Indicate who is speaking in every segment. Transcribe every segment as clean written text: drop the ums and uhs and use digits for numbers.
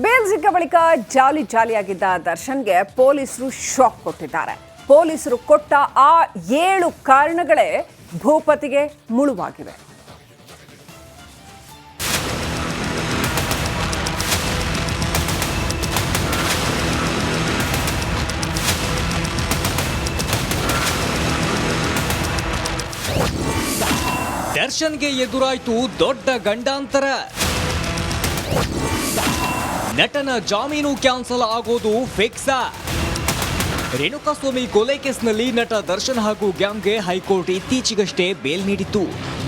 Speaker 1: Bale ಸಿಕ್ಕ ಬಳಿಕ ಜಾಲಿಯಾಗಿದ್ದ ದರ್ಶನ್ಗೆ ಪೊಲೀಸರು ಶಾಕ್ ಕೊಟ್ಟಿದ್ದಾರೆ. ಪೊಲೀಸರು ಕೊಟ್ಟ ಆ 7 ಕಾರಣಗಳೇ ಭೂಪತಿಗೆ ಮುಳುವಾಗಿವೆ.
Speaker 2: ದರ್ಶನ್ಗೆ ಎದುರಾಯ್ತು ದೊಡ್ಡ ಗಂಡಾಂತರ. ನಟನ ಜಾಮೀನು ಕ್ಯಾನ್ಸಲ್ ಆಗೋದು ಫಿಕ್ಸಾ? ರೇಣುಕಾಸ್ವಾಮಿ ಕೊಲೆ ಕೇಸ್ನಲ್ಲಿ ನಟ ದರ್ಶನ್ ಹಾಗೂ ಗ್ಯಾಂಗ್ಗೆ ಹೈಕೋರ್ಟ್ ಇತ್ತೀಚೆಗಷ್ಟೇ ಬೇಲ್ ನೀಡಿತ್ತು.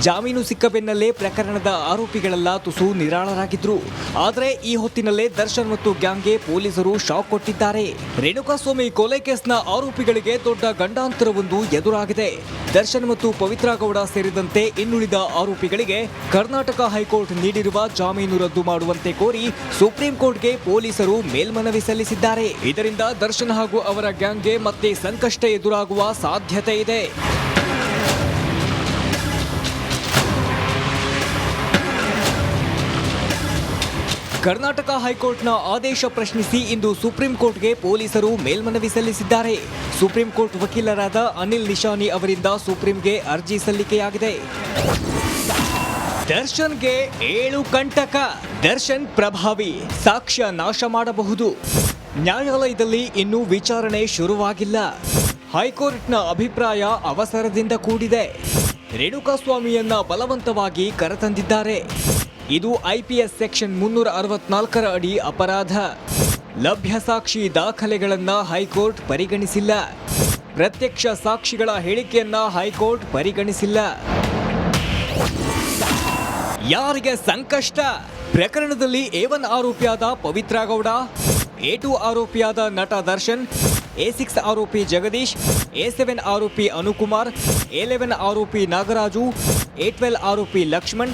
Speaker 2: ಜಾಮೀನು ಸಿಕ್ಕ ಬೆನ್ನಲ್ಲೇ ಪ್ರಕರಣದ ಆರೋಪಿಗಳೆಲ್ಲ ತುಸು ನಿರಾಳರಾಗಿದ್ರು. ಆದರೆ ಈ ಹೊತ್ತಿನಲ್ಲೇ ದರ್ಶನ್ ಮತ್ತು ಗ್ಯಾಂಗ್ಗೆ ಪೊಲೀಸರು ಶಾಕ್ ಕೊಟ್ಟಿದ್ದಾರೆ. ರೇಣುಕಾಸ್ವಾಮಿ ಕೊಲೆ ಕೇಸ್ನ ಆರೋಪಿಗಳಿಗೆ ದೊಡ್ಡ ಗಂಡಾಂತರವೊಂದು ಎದುರಾಗಿದೆ. ದರ್ಶನ್ ಮತ್ತು ಪವಿತ್ರ ಗೌಡ ಸೇರಿದಂತೆ ಇನ್ನುಳಿದ ಆರೋಪಿಗಳಿಗೆ ಕರ್ನಾಟಕ ಹೈಕೋರ್ಟ್ ನೀಡಿರುವ ಜಾಮೀನು ರದ್ದು ಮಾಡುವಂತೆ ಕೋರಿ ಸುಪ್ರೀಂ ಕೋರ್ಟ್ಗೆ ಪೊಲೀಸರು ಮೇಲ್ಮನವಿ ಸಲ್ಲಿಸಿದ್ದಾರೆ. ಇದರಿಂದ ದರ್ಶನ್ ಹಾಗೂ ಅವರ ಗ್ಯಾಂಗ್ಗೆ ಮತ್ತೆ ಸಂಕಷ್ಟ ಎದುರಾಗುವ ಸಾಧ್ಯತೆ ಇದೆ. ಕರ್ನಾಟಕ ಹೈಕೋರ್ಟ್ನ ಆದೇಶ ಪ್ರಶ್ನಿಸಿ ಇಂದು ಸುಪ್ರೀಂ ಕೋರ್ಟ್ಗೆ ಪೊಲೀಸರು ಮೇಲ್ಮನವಿ ಸಲ್ಲಿಸಿದ್ದಾರೆ. ಸುಪ್ರೀಂ ಕೋರ್ಟ್ ವಕೀಲರಾದ ಅನಿಲ್ ನಿಶಾನಿ ಅವರಿಂದ ಸುಪ್ರೀಂಗೆ ಅರ್ಜಿ ಸಲ್ಲಿಕೆಯಾಗಿದೆ. ದರ್ಶನ್ಗೆ 7 ಕಂಟಕ. ದರ್ಶನ್ ಪ್ರಭಾವಿ, ಸಾಕ್ಷ್ಯ ನಾಶ ಮಾಡಬಹುದು. ನ್ಯಾಯಾಲಯದಲ್ಲಿ ಇನ್ನೂ ವಿಚಾರಣೆ ಶುರುವಾಗಿಲ್ಲ. ಹೈಕೋರ್ಟ್ನ ಅಭಿಪ್ರಾಯ ಅವಸರದಿಂದ ಕೂಡಿದೆ. ರೇಣುಕಾಸ್ವಾಮಿಯನ್ನ ಬಲವಂತವಾಗಿ ಕರೆತಂದಿದ್ದಾರೆ. ಇದು ಐಪಿಎಸ್ ಸೆಕ್ಷನ್ 364 ಅಡಿ ಅಪರಾಧ. ಲಭ್ಯ ಸಾಕ್ಷಿ ದಾಖಲೆಗಳನ್ನ ಹೈಕೋರ್ಟ್ ಪರಿಗಣಿಸಿಲ್ಲ. ಪ್ರತ್ಯಕ್ಷ ಸಾಕ್ಷಿಗಳ ಹೇಳಿಕೆಯನ್ನ ಹೈಕೋರ್ಟ್ ಪರಿಗಣಿಸಿಲ್ಲ. ಯಾರಿಗೆ ಸಂಕಷ್ಟ? ಪ್ರಕರಣದಲ್ಲಿ A1 ಆರೋಪಿಯಾದ ಪವಿತ್ರ ಗೌಡ, A2 ಆರೋಪಿಯಾದ ನಟ ದರ್ಶನ್, A6 ಆರೋಪಿ ಜಗದೀಶ್, A7 ಆರೋಪಿ ಅನುಕುಮಾರ್, A11 ಆರೋಪಿ ನಾಗರಾಜು, A12 ಆರೋಪಿ ಲಕ್ಷ್ಮಣ್,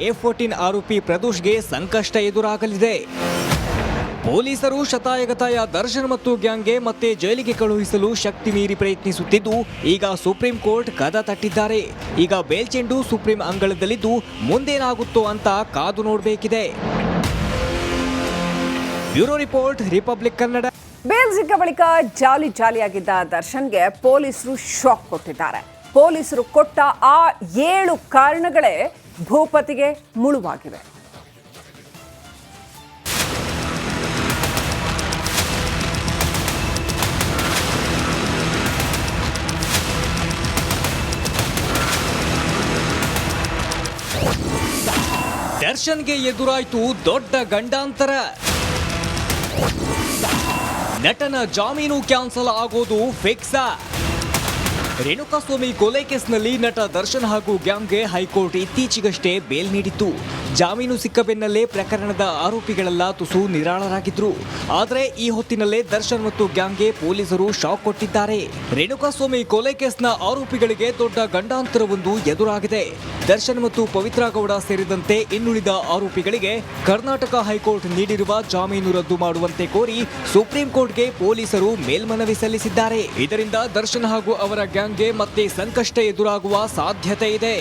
Speaker 2: A14 ಆರೋಪಿ ಪ್ರದೋಷ್ಗೆ ಸಂಕಷ್ಟ ಎದುರಾಗಲಿದೆ. ಪೊಲೀಸರು ಶತಾಯಗತಾಯ ದರ್ಶನ್ ಮತ್ತು ಗ್ಯಾಂಗ್ಗೆ ಮತ್ತೆ ಜೈಲಿಗೆ ಕಳುಹಿಸಲು ಶಕ್ತಿ ಮೀರಿ ಪ್ರಯತ್ನಿಸುತ್ತಿದ್ದು, ಈಗ ಸುಪ್ರೀಂ ಕೋರ್ಟ್ ಕದ ತಟ್ಟಿದ್ದಾರೆ. ಈಗ ಬೇಲ್ಚೆಂಡು ಸುಪ್ರೀಂ ಅಂಗಳದಲ್ಲಿದ್ದು ಮುಂದೇನಾಗುತ್ತೋ ಅಂತ ಕಾದು ನೋಡಬೇಕಿದೆ. Bureau report, Republic Kannada.
Speaker 1: Bail ಸಿಕ್ಕ ಬಳಿಕ ಜಾಲಿಯಾಗಿದ್ದ ದರ್ಶನ್ಗೆ ಪೊಲೀಸರು ಶಾಕ್ ಕೊಟ್ಟಿದ್ದಾರೆ. ಪೊಲೀಸರು ಕೊಟ್ಟ ಆ 7 ಕಾರಣಗಳೇ ಭೂಪತಿಗೆ ಮುಳುವಾಗಿವೆ.
Speaker 2: ದರ್ಶನ್ಗೆ ಎದುರಾಯ್ತು ದೊಡ್ಡ ಗಂಡಾಂತರ. ನಟನ ಜಾಮೀನು ಕ್ಯಾನ್ಸಲ್ ಆಗೋದು ಫಿಕ್ಸಾ? ರೇಣುಕಾಸ್ವಾಮಿ ಕೊಲೆ ಕೇಸ್ನಲ್ಲಿ ನಟ ದರ್ಶನ್ ಹಾಗೂ ಗ್ಯಾಂಗ್ಗೆ ಹೈಕೋರ್ಟ್ ಇತ್ತೀಚೆಗಷ್ಟೇ ಬೇಲ್ ನೀಡಿತ್ತು. ಜಾಮೀನು ಸಿಕ್ಕ ಬೆನ್ನಲ್ಲೇ ಪ್ರಕರಣದ ಆರೋಪಿಗಳೆಲ್ಲ ತುಸು ನಿರಾಳರಾಗಿದ್ರು. ಆದರೆ ಈ ಹೊತ್ತಿನಲ್ಲೇ ದರ್ಶನ್ ಮತ್ತು ಗ್ಯಾಂಗ್ಗೆ ಪೊಲೀಸರು ಶಾಕ್ ಕೊಟ್ಟಿದ್ದಾರೆ. ರೇಣುಕಾಸ್ವಾಮಿ ಕೊಲೆ ಕೇಸ್ನ ಆರೋಪಿಗಳಿಗೆ ದೊಡ್ಡ ಗಂಡಾಂತರವೊಂದು ಎದುರಾಗಿದೆ. ದರ್ಶನ್ ಮತ್ತು ಪವಿತ್ರ ಗೌಡ ಸೇರಿದಂತೆ ಇನ್ನುಳಿದ ಆರೋಪಿಗಳಿಗೆ ಕರ್ನಾಟಕ ಹೈಕೋರ್ಟ್ ನೀಡಿರುವ ಜಾಮೀನು ರದ್ದು ಮಾಡುವಂತೆ ಕೋರಿ ಸುಪ್ರೀಂ ಕೋರ್ಟ್ಗೆ ಪೊಲೀಸರು ಮೇಲ್ಮನವಿ ಸಲ್ಲಿಸಿದ್ದಾರೆ. ಇದರಿಂದ ದರ್ಶನ್ ಹಾಗೂ ಅವರ ಗ್ಯಾಂಗ್ಗೆ ಮತ್ತೆ ಸಂಕಷ್ಟ ಎದುರಾಗುವ ಸಾಧ್ಯತೆ ಇದೆ.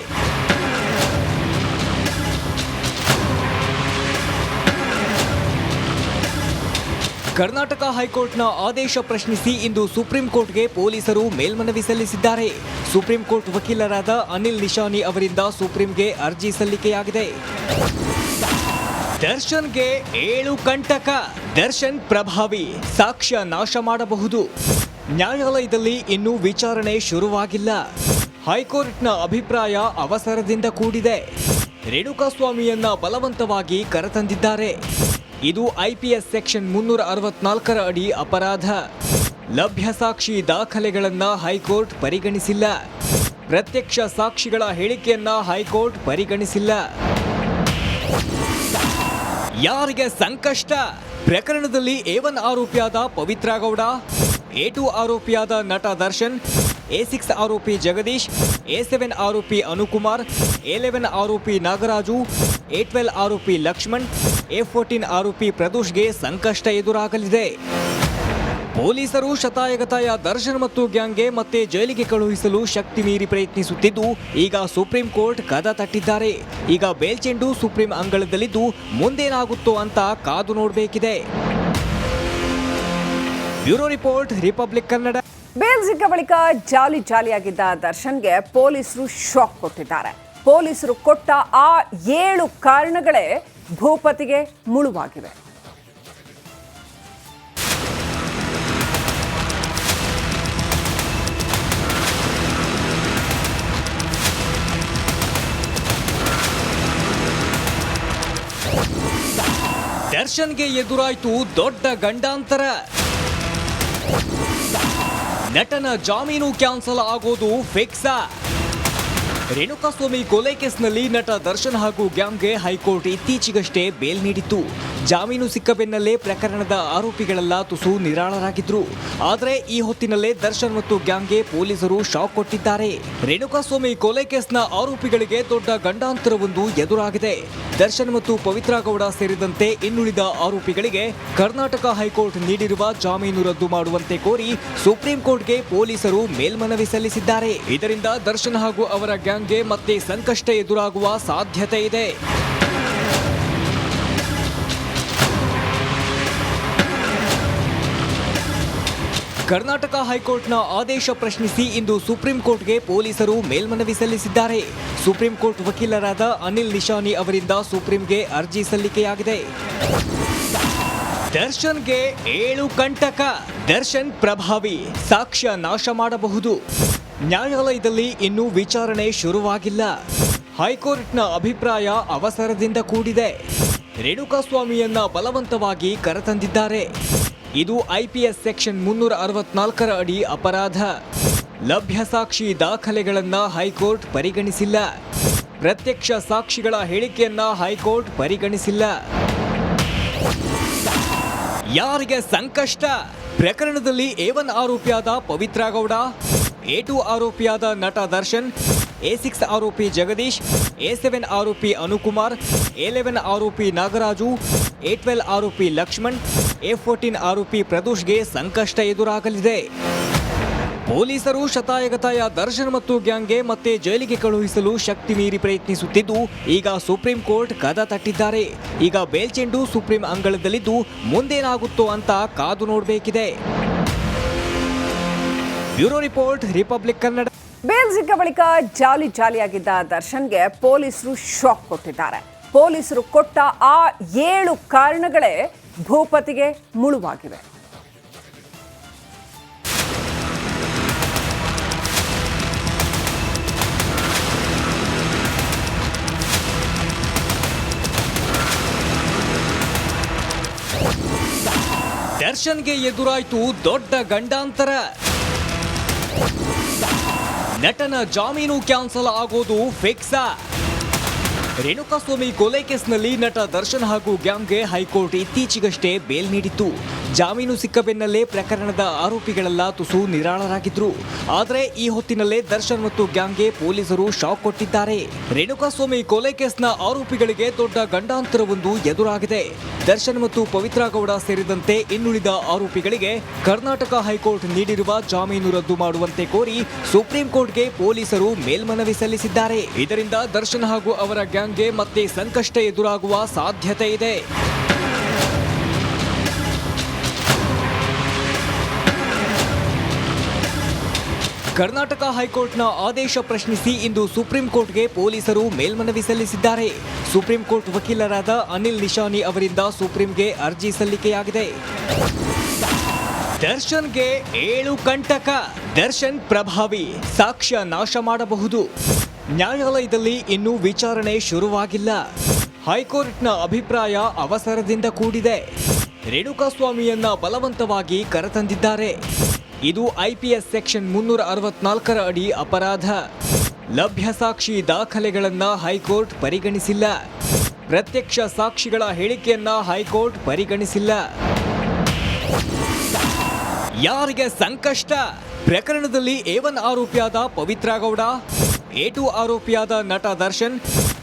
Speaker 2: ಕರ್ನಾಟಕ ಹೈಕೋರ್ಟ್ನ ಆದೇಶ ಪ್ರಶ್ನಿಸಿ ಇಂದು ಸುಪ್ರೀಂ ಕೋರ್ಟ್ಗೆ ಪೊಲೀಸರು ಮೇಲ್ಮನವಿ ಸಲ್ಲಿಸಿದ್ದಾರೆ. ಸುಪ್ರೀಂ ಕೋರ್ಟ್ ವಕೀಲರಾದ ಅನಿಲ್ ನಿಶಾನಿ ಅವರಿಂದ ಸುಪ್ರೀಂಗೆ ಅರ್ಜಿ ಸಲ್ಲಿಕೆಯಾಗಿದೆ. ದರ್ಶನ್ಗೆ 7 ಕಂಟಕ. ದರ್ಶನ್ ಪ್ರಭಾವಿ, ಸಾಕ್ಷ್ಯ ನಾಶ ಮಾಡಬಹುದು. ನ್ಯಾಯಾಲಯದಲ್ಲಿ ಇನ್ನೂ ವಿಚಾರಣೆ ಶುರುವಾಗಿಲ್ಲ. ಹೈಕೋರ್ಟ್ನ ಅಭಿಪ್ರಾಯ ಅವಸರದಿಂದ ಕೂಡಿದೆ. ರೇಣುಕಾಸ್ವಾಮಿಯನ್ನ ಬಲವಂತವಾಗಿ ಕರೆತಂದಿದ್ದಾರೆ. ಇದು ಐಪಿಎಸ್ ಸೆಕ್ಷನ್ 364 ಅಡಿ ಅಪರಾಧ. ಲಭ್ಯ ಸಾಕ್ಷಿ ದಾಖಲೆಗಳನ್ನ ಹೈಕೋರ್ಟ್ ಪರಿಗಣಿಸಿಲ್ಲ. ಪ್ರತ್ಯಕ್ಷ ಸಾಕ್ಷಿಗಳ ಹೇಳಿಕೆಯನ್ನ ಹೈಕೋರ್ಟ್ ಪರಿಗಣಿಸಿಲ್ಲ. ಯಾರಿಗೆ ಸಂಕಷ್ಟ? ಪ್ರಕರಣದಲ್ಲಿ A1 ಆರೋಪಿಯಾದ ಪವಿತ್ರ ಗೌಡ, A2 ಆರೋಪಿಯಾದ ನಟ ದರ್ಶನ್, A6 ಆರೋಪಿ ಜಗದೀಶ್, A7 ಆರೋಪಿ ಅನುಕುಮಾರ್, A11 ಆರೋಪಿ ನಾಗರಾಜು, A12 ಆರೋಪಿ ಲಕ್ಷ್ಮಣ್, A14 ಆರೋಪಿ ಪ್ರದೋಷ್ಗೆ ಸಂಕಷ್ಟ ಎದುರಾಗಲಿದೆ. ಪೊಲೀಸರು ಶತಾಯಗತಾಯ ದರ್ಶನ್ ಮತ್ತು ಗ್ಯಾಂಗ್ಗೆ ಮತ್ತೆ ಜೈಲಿಗೆ ಕಳುಹಿಸಲು ಶಕ್ತಿ ಮೀರಿ ಪ್ರಯತ್ನಿಸುತ್ತಿದ್ದು ಈಗ ಸುಪ್ರೀಂ ಕೋರ್ಟ್ ಕದ ತಟ್ಟಿದ್ದಾರೆ. ಈಗ ಬೇಲ್ಚೆಂಡು ಸುಪ್ರೀಂ ಅಂಗಳದಲ್ಲಿದ್ದು ಮುಂದೇನಾಗುತ್ತೋ ಅಂತ ಕಾದು ನೋಡಬೇಕಿದೆ. Bureau report, Republic Kannada.
Speaker 1: Bail ಸಿಕ್ಕ ಬಳಿಕ ಜಾಲಿಯಾಗಿದ್ದ ದರ್ಶನ್ಗೆ ಪೊಲೀಸರು ಶಾಕ್ ಕೊಟ್ಟಿದ್ದಾರೆ. ಪೊಲೀಸರು ಕೊಟ್ಟ ಆ 7 ಕಾರಣಗಳೇ ಭೂಪತಿಗೆ ಮುಳುವಾಗಿವೆ.
Speaker 2: ದರ್ಶನ್ಗೆ ಎದುರಾಯ್ತು ದೊಡ್ಡ ಗಂಡಾಂತರ. ನಟನ ಜಾಮೀನು ಕ್ಯಾನ್ಸಲ್ ಆಗೋದು ಫಿಕ್ಸಾ? ರೇಣುಕಾಸ್ವಾಮಿ ಕೊಲೆ ಕೇಸ್ನಲ್ಲಿ ನಟ ದರ್ಶನ್ ಹಾಗೂ ಗ್ಯಾಂಗ್ಗೆ ಹೈಕೋರ್ಟ್ ಇತ್ತೀಚೆಗಷ್ಟೇ ಬೇಲ್ ನೀಡಿತ್ತು. ಜಾಮೀನು ಸಿಕ್ಕ ಬೆನ್ನಲ್ಲೇ ಪ್ರಕರಣದ ಆರೋಪಿಗಳೆಲ್ಲ ತುಸು ನಿರಾಳರಾಗಿದ್ರು. ಆದರೆ ಈ ಹೊತ್ತಿನಲ್ಲೇ ದರ್ಶನ್ ಮತ್ತು ಗ್ಯಾಂಗ್ಗೆ ಪೊಲೀಸರು ಶಾಕ್ ಕೊಟ್ಟಿದ್ದಾರೆ. ರೇಣುಕಾಸ್ವಾಮಿ ಕೊಲೆ ಕೇಸ್ನ ಆರೋಪಿಗಳಿಗೆ ದೊಡ್ಡ ಗಂಡಾಂತರವೊಂದು ಎದುರಾಗಿದೆ. ದರ್ಶನ್ ಮತ್ತು ಪವಿತ್ರ ಗೌಡ ಸೇರಿದಂತೆ ಇನ್ನುಳಿದ ಆರೋಪಿಗಳಿಗೆ ಕರ್ನಾಟಕ ಹೈಕೋರ್ಟ್ ನೀಡಿರುವ ಜಾಮೀನು ರದ್ದು ಮಾಡುವಂತೆ ಕೋರಿ ಸುಪ್ರೀಂ ಕೋರ್ಟ್ಗೆ ಪೊಲೀಸರು ಮೇಲ್ಮನವಿ ಸಲ್ಲಿಸಿದ್ದಾರೆ. ಇದರಿಂದ ದರ್ಶನ್ ಹಾಗೂ ಅವರ ಗ್ಯಾಂಗ್ಗೆ ಮತ್ತೆ ಸಂಕಷ್ಟ ಎದುರಾಗುವ ಸಾಧ್ಯತೆ ಇದೆ. ಕರ್ನಾಟಕ ಹೈಕೋರ್ಟ್ನ ಆದೇಶ ಪ್ರಶ್ನಿಸಿ ಇಂದು ಸುಪ್ರೀಂ ಕೋರ್ಟ್ಗೆ ಪೊಲೀಸರು ಮೇಲ್ಮನವಿ ಸಲ್ಲಿಸಿದ್ದಾರೆ. ಸುಪ್ರೀಂ ಕೋರ್ಟ್ ವಕೀಲರಾದ ಅನಿಲ್ ನಿಶಾನಿ ಅವರಿಂದ ಸುಪ್ರೀಂಗೆ ಅರ್ಜಿ ಸಲ್ಲಿಕೆಯಾಗಿದೆ. ದರ್ಶನ್ಗೆ 7 ಕಂಟಕ. ದರ್ಶನ್ ಪ್ರಭಾವಿ, ಸಾಕ್ಷ್ಯ ನಾಶ ಮಾಡಬಹುದು. ನ್ಯಾಯಾಲಯದಲ್ಲಿ ಇನ್ನೂ ವಿಚಾರಣೆ ಶುರುವಾಗಿಲ್ಲ. ಹೈಕೋರ್ಟ್ನ ಅಭಿಪ್ರಾಯ ಅವಸರದಿಂದ ಕೂಡಿದೆ. ರೇಣುಕಾಸ್ವಾಮಿಯನ್ನ ಬಲವಂತವಾಗಿ ಕರೆತಂದಿದ್ದಾರೆ. ಇದು IPS ಸೆಕ್ಷನ್ 364 ಅಡಿ ಅಪರಾಧ. ಲಭ್ಯ ಸಾಕ್ಷಿ ದಾಖಲೆಗಳನ್ನ ಹೈಕೋರ್ಟ್ ಪರಿಗಣಿಸಿಲ್ಲ. ಪ್ರತ್ಯಕ್ಷ ಸಾಕ್ಷಿಗಳ ಹೇಳಿಕೆಯನ್ನ ಹೈಕೋರ್ಟ್ ಪರಿಗಣಿಸಿಲ್ಲ. ಯಾರಿಗೆ ಸಂಕಷ್ಟ? ಪ್ರಕರಣದಲ್ಲಿ A1 ಆರೋಪಿಯಾದ ಪವಿತ್ರ ಗೌಡ, A2 ಆರೋಪಿಯಾದ ನಟ ದರ್ಶನ್, A6 ಆರೋಪಿ ಜಗದೀಶ್, A7 ಆರೋಪಿ ಅನುಕುಮಾರ್, A11 ಆರೋಪಿ ನಾಗರಾಜು, A12 ಆರೋಪಿ ಲಕ್ಷ್ಮಣ್, A14 ಆರೋಪಿ ಪ್ರದೋಷ್ಗೆ ಸಂಕಷ್ಟ ಎದುರಾಗಲಿದೆ. ಪೊಲೀಸರು ಶತಾಯಗತಾಯ ದರ್ಶನ್ ಮತ್ತು ಗ್ಯಾಂಗ್ಗೆ ಮತ್ತೆ ಜೈಲಿಗೆ ಕಳುಹಿಸಲು ಶಕ್ತಿ ಮೀರಿ ಪ್ರಯತ್ನಿಸುತ್ತಿದ್ದು ಈಗ ಸುಪ್ರೀಂ ಕೋರ್ಟ್ ಕದ ತಟ್ಟಿದ್ದಾರೆ. ಈಗ ಬೇಲ್ಚೆಂಡು ಸುಪ್ರೀಂ ಅಂಗಳದಲ್ಲಿದ್ದು ಮುಂದೇನಾಗುತ್ತೋ ಅಂತ ಕಾದು ನೋಡಬೇಕಿದೆ. Bureau report, Republic Kannada.
Speaker 1: Bail ಸಿಕ್ಕ ಬಳಿಕ ಜಾಲಿಯಾಗಿದ್ದ ದರ್ಶನ್ಗೆ ಪೊಲೀಸರು ಶಾಕ್ ಕೊಟ್ಟಿದ್ದಾರೆ. ಪೊಲೀಸರು ಕೊಟ್ಟ ಆ 7 ಕಾರಣಗಳೇ ಭೂಪತಿಗೆ ಮುಳುವಾಗಿವೆ.
Speaker 2: ದರ್ಶನ್ಗೆ ಎದುರಾಯ್ತು ದೊಡ್ಡ ಗಂಡಾಂತರ. ನಟನ ಜಾಮೀನು ಕ್ಯಾನ್ಸಲ್ ಆಗೋದು ಫಿಕ್ಸಾ? ರೇಣುಕಾಸ್ವಾಮಿ ಕೊಲೆ ಕೇಸ್ನಲ್ಲಿ ನಟ ದರ್ಶನ್ ಹಾಗೂ ಗ್ಯಾಂಗ್ಗೆ ಹೈಕೋರ್ಟ್ ಇತ್ತೀಚೆಗಷ್ಟೇ ಬೇಲ್ ನೀಡಿತ್ತು. ಜಾಮೀನು ಸಿಕ್ಕ ಬೆನ್ನಲ್ಲೇ ಪ್ರಕರಣದ ಆರೋಪಿಗಳೆಲ್ಲ ತುಸು ನಿರಾಳರಾಗಿದ್ರು. ಆದರೆ ಈ ಹೊತ್ತಿನಲ್ಲೇ ದರ್ಶನ್ ಮತ್ತು ಗ್ಯಾಂಗ್ಗೆ ಪೊಲೀಸರು ಶಾಕ್ ಕೊಟ್ಟಿದ್ದಾರೆ. ರೇಣುಕಾಸ್ವಾಮಿ ಕೊಲೆ ಕೇಸ್ನ ಆರೋಪಿಗಳಿಗೆ ದೊಡ್ಡ ಗಂಡಾಂತರವೊಂದು ಎದುರಾಗಿದೆ. ದರ್ಶನ್ ಮತ್ತು ಪವಿತ್ರ ಗೌಡ ಸೇರಿದಂತೆ ಇನ್ನುಳಿದ ಆರೋಪಿಗಳಿಗೆ ಕರ್ನಾಟಕ ಹೈಕೋರ್ಟ್ ನೀಡಿರುವ ಜಾಮೀನು ರದ್ದು ಮಾಡುವಂತೆ ಕೋರಿ ಸುಪ್ರೀಂ ಕೋರ್ಟ್ಗೆ ಪೊಲೀಸರು ಮೇಲ್ಮನವಿ ಸಲ್ಲಿಸಿದ್ದಾರೆ. ಇದರಿಂದ ದರ್ಶನ್ ಹಾಗೂ ಅವರ ಗ್ಯಾಂಗ್ಗೆ ಮತ್ತೆ ಸಂಕಷ್ಟ ಎದುರಾಗುವ ಸಾಧ್ಯತೆ ಇದೆ. ಕರ್ನಾಟಕ ಹೈಕೋರ್ಟ್ನ ಆದೇಶ ಪ್ರಶ್ನಿಸಿ ಇಂದು ಸುಪ್ರೀಂ ಕೋರ್ಟ್ಗೆ ಪೊಲೀಸರು ಮೇಲ್ಮನವಿ ಸಲ್ಲಿಸಿದ್ದಾರೆ. ಸುಪ್ರೀಂ ಕೋರ್ಟ್ ವಕೀಲರಾದ ಅನಿಲ್ ನಿಶಾನಿ ಅವರಿಂದ ಸುಪ್ರೀಂಗೆ ಅರ್ಜಿ ಸಲ್ಲಿಕೆಯಾಗಿದೆ. ದರ್ಶನ್ಗೆ 7 ಕಂಟಕ. ದರ್ಶನ್ ಪ್ರಭಾವಿ, ಸಾಕ್ಷ್ಯ ನಾಶ ಮಾಡಬಹುದು. ನ್ಯಾಯಾಲಯದಲ್ಲಿ ಇನ್ನೂ ವಿಚಾರಣೆ ಶುರುವಾಗಿಲ್ಲ. ಹೈಕೋರ್ಟ್ನ ಅಭಿಪ್ರಾಯ ಅವಸರದಿಂದ ಕೂಡಿದೆ. ರೇಣುಕಾಸ್ವಾಮಿಯನ್ನ ಬಲವಂತವಾಗಿ ಕರೆತಂದಿದ್ದಾರೆ. ಇದು IPS ಸೆಕ್ಷನ್ 364 ಅಡಿ ಅಪರಾಧ. ಲಭ್ಯ ಸಾಕ್ಷಿ ದಾಖಲೆಗಳನ್ನ ಹೈಕೋರ್ಟ್ ಪರಿಗಣಿಸಿಲ್ಲ. ಪ್ರತ್ಯಕ್ಷ ಸಾಕ್ಷಿಗಳ ಹೇಳಿಕೆಯನ್ನ ಹೈಕೋರ್ಟ್ ಪರಿಗಣಿಸಿಲ್ಲ. ಯಾರಿಗೆ ಸಂಕಷ್ಟ? ಪ್ರಕರಣದಲ್ಲಿ A1 ಆರೋಪಿಯಾದ ಪವಿತ್ರ ಗೌಡ, A2 ಆರೋಪಿಯಾದ ನಟ ದರ್ಶನ್,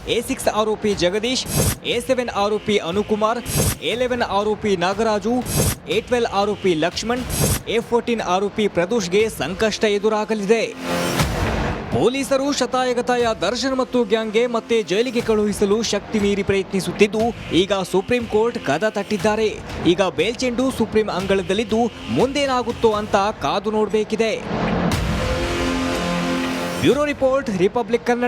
Speaker 2: A6 ಆರೋಪಿ ಜಗದೀಶ್, A7 ಆರೋಪಿ ಅನುಕುಮಾರ್, A11 ಆರೋಪಿ ನಾಗರಾಜು, A12 ಆರೋಪಿ ಲಕ್ಷ್ಮಣ್, A14 ಆರೋಪಿ ಪ್ರದೋಷ್ಗೆ ಸಂಕಷ್ಟ ಎದುರಾಗಲಿದೆ. ಪೊಲೀಸರು ಶತಾಯಗತಾಯ ದರ್ಶನ್ ಮತ್ತು ಗ್ಯಾಂಗ್ಗೆ ಮತ್ತೆ ಜೈಲಿಗೆ ಕಳುಹಿಸಲು ಶಕ್ತಿ ಮೀರಿ ಪ್ರಯತ್ನಿಸುತ್ತಿದ್ದು, ಈಗ ಸುಪ್ರೀಂ ಕೋರ್ಟ್ ಕದ ತಟ್ಟಿದ್ದಾರೆ. ಈಗ ಬೇಲ್ಚೆಂಡು ಸುಪ್ರೀಂ ಅಂಗಳದಲ್ಲಿದ್ದು ಮುಂದೇನಾಗುತ್ತೋ ಅಂತ ಕಾದು ನೋಡಬೇಕಿದೆ. Bureau report, Republic Kannada.